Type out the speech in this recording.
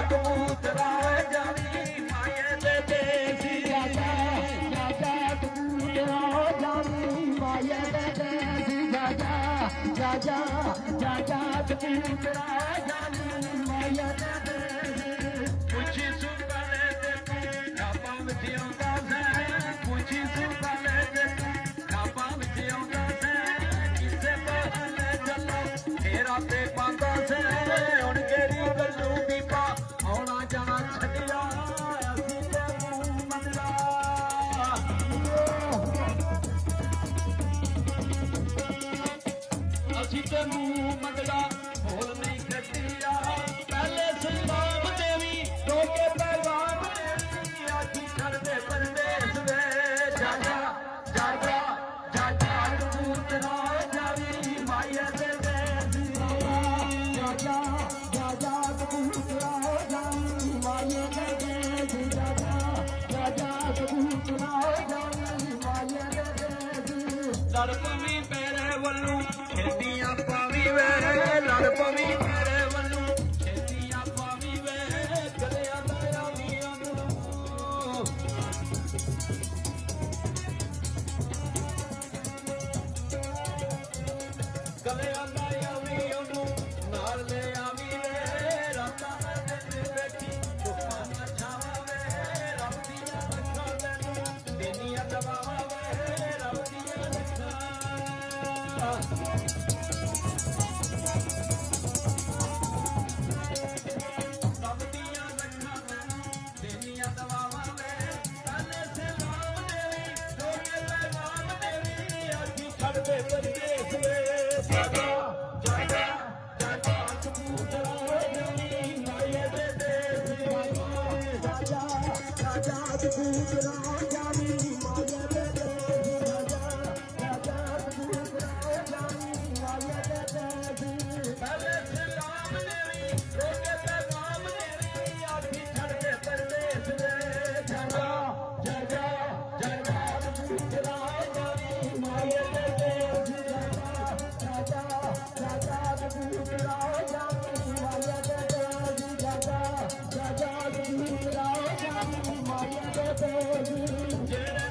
ਕਬੂਤਰਾ ਜਾਵੀ ਮਾਏ ਦੇ ਦੇਸ ਜਾ ਜਾ ਕਬੂਤਰਾ ਜਾਵੀ ਮਾਏ ਦੇ ਦੇਸ ਜਾ ਜਾ ਕਬੂਤਰਾ ਜਾਵੀ ਮਾਏ ਦੇ ਦੇਸ ਪੁੱਛੀ ਸੁਪਲੇ ਤੇ ਖਾਪਾਂ ਵਿੱਚ ਆਉਂਦਾ ਸੈਂ ਪੁੱਛੀ ਸੁਪਲੇ ਤੇ ਖਾਪਾਂ ਵਿੱਚ ਆਉਂਦਾ ਸੈਂ ਕਿਸੇ ਬਹਾਨੇ ਚੱਲੋ ਫੇਰਾ ਤੇ ਪਾਉਂਦਾ ਸੈਂ ਹੁਣ ਕਿਹੜੀ ਗੱਲੋਂ ਦੀ ਪਾ ਆਉਣਾ ਜਾਣਾ ਛੱਡਿਆ ਅਸੀਂ ਤੈਨੂੰ ਮੰਨਦਾ ਅਸੀਂ ਤੈਨੂੰ ਮੰਨਦਾ ਬੋਲ ਨਹੀਂ ਕੱਢਿਆ ਪਹਿਲੇ ਸਲਾਮ ਦੇਵੀ ਰੋਕੇ ਪਹਿਲਵਾਨ ਦੇਵੀ ਆਖੀ ਛੱਡਦੇ ਪਰਦੇਸ ਵੇ ਜਾ ਜਾ ਕਬੂਤਰਾ ਜਾਵੀ ਮਾਏ ਦੇ ਦੇਸ ਜਾ ਕਬੂਤਰਾ ਜਾਵੀ ਮਾਏ ਦੇ ਦੇਸ ਜਾ ਕਬੂਤਰਾ ਜਾਵੀ ਮਾਏ ਦੇ ਦੇਸ ਲੜ ਪਵੀ ਮੇਰੇ ਵੱਲੋਂ ਖੇਡੀਆਂ ਪਾਵੀ ਵੇ ਲੜ ਪਵੀ ਮੇਰੇ ਵੱਲੋਂ ਖੇਡੀਆਂ ਪਾਵੀ ਵੇ ਗਲਿਆਂ ਦਾ ਆਵੀਆਂ ਨੂੰ ਗਲਿਆਂ ਦਾ ਆਵੀਆਂ ਨੂੰ ਨਾਲ ਲੈ ਆਵੀ ਵੇ ਰਾਤਾਂ ਦੇ ਬੈਠੀ ਧੁੱਪਾਂ ਨਾ ਛਾਵਾਂ ਵੇ ਰੱਬ ਦੀਆਂ ਅੱਖਾਂ ਤੈਨੂੰ ਦੇਨੀਆਂ ਦਵਾਵਾਂ ਵੇ ਰੱਬ ਦੀਆਂ ਅੱਖਾਂ ਰੱਬ ਦੀਆਂ ਅੱਖਾਂ ਤੈਨੂੰ ਦੇਨੀਆਂ ਦਵਾਵਾਂ ਵੇ ਪਹਿਲੇ ਸਲਾਮ ਦੇਵੀ ਰੋਕੇ ਪਹਿਲਵਾਨ ਦੇਵੀ ਆਖੀ ਛੱਡਦੇ ਪਰਦੇਸ ਵੇ ਕਬੂਤਰਾ ਜਾਵੀ ਮਾਏ ਦੇ ਦੇਸ ਜਾ ਕਬੂਤਰਾ ਜਾਵੀ ਮਾਏ ਦੇ ਦੇਸ ਜਾ ਕਬੂਤਰਾ ਜਾਵੀ ਮਾਏ ਦੇ ਦੇਸ ਪਹਿਲੇ ਸਲਾਮ ਦੇਵੀ ਰੋਕੇ ਪਹਿਲਵਾਨ ਦੇਵੀ ਆਖੀ ਛੱਡਦੇ ਪਰਦੇਸ ਵੇ ਜਾ ਕਬੂਤਰਾ ਜਾਵੀ ਮਾਏ ਦੇ ਦੇਸ ਜਾ ਕਬੂਤਰਾ ਜਾਵੀ ਮਾਏ ਦੇ ਦੇਸ ਜਾ ਕਬੂਤਰਾ ਜਾਵੀ ਮਾਏ ਦੇ ਦੇਸ